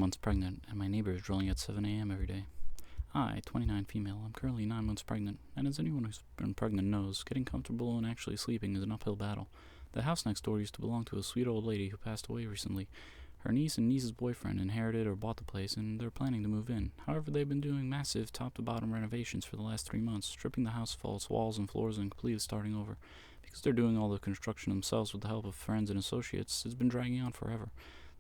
months pregnant, and my neighbor is drilling at 7 a.m. every day. I, 29 female, I'm currently 9 months pregnant, and as anyone who's been pregnant knows, getting comfortable and actually sleeping is an uphill battle. The house next door used to belong to a sweet old lady who passed away recently. Her niece and niece's boyfriend inherited or bought the place, and they're planning to move in. However, they've been doing massive top-to-bottom renovations for the last 3 months, stripping the house of all its walls and floors and completely starting over. Because they're doing all the construction themselves with the help of friends and associates, it's been dragging on forever.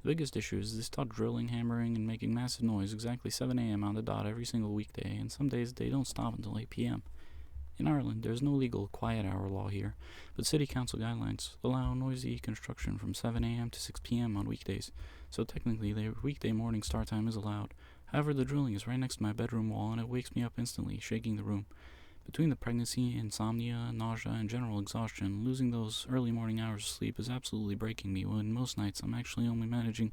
The biggest issue is they start drilling, hammering, and making massive noise exactly 7 a.m. on the dot every single weekday, and some days they don't stop until 8 p.m. In Ireland, there's no legal quiet hour law here, but city council guidelines allow noisy construction from 7 a.m. to 6 p.m. on weekdays, so technically their weekday morning start time is allowed. However, the drilling is right next to my bedroom wall and it wakes me up instantly, shaking the room. Between the pregnancy, insomnia, nausea, and general exhaustion, losing those early morning hours of sleep is absolutely breaking me when most nights I'm actually only managing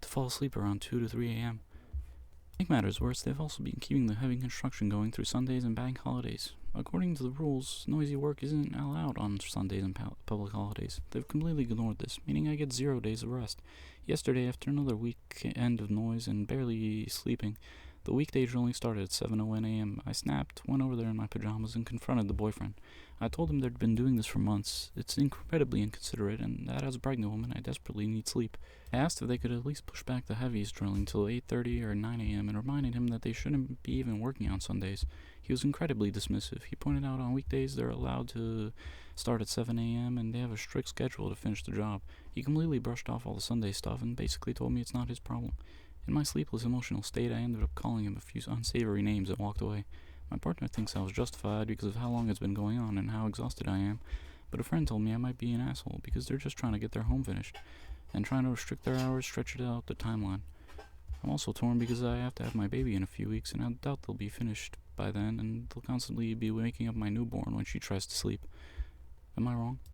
to fall asleep around 2 to 3 a.m. To make matters worse, they've also been keeping the heavy construction going through Sundays and bank holidays. According to the rules, noisy work isn't allowed on Sundays and public holidays. They've completely ignored this, meaning I get 0 days of rest. Yesterday, after another weekend of noise and barely sleeping, the weekday drilling started at 7:01 a.m. I snapped, went over there in my pajamas, and confronted the boyfriend. I told him they'd been doing this for months. It's incredibly inconsiderate, and that as a pregnant woman, I desperately need sleep. I asked if they could at least push back the heaviest drilling till 8:30 or 9 a.m. and reminded him that they shouldn't be even working on Sundays. He was incredibly dismissive. He pointed out on weekdays they're allowed to start at 7 a.m. and they have a strict schedule to finish the job. He completely brushed off all the Sunday stuff and basically told me it's not his problem. In my sleepless emotional state, I ended up calling him a few unsavory names and walked away. My partner thinks I was justified because of how long it's been going on and how exhausted I am, but a friend told me I might be an asshole because they're just trying to get their home finished and trying to restrict their hours, stretch it out the timeline. I'm also torn because I have to have my baby in a few weeks, and I doubt they'll be finished by then, and they'll constantly be waking up my newborn when she tries to sleep. Am I wrong?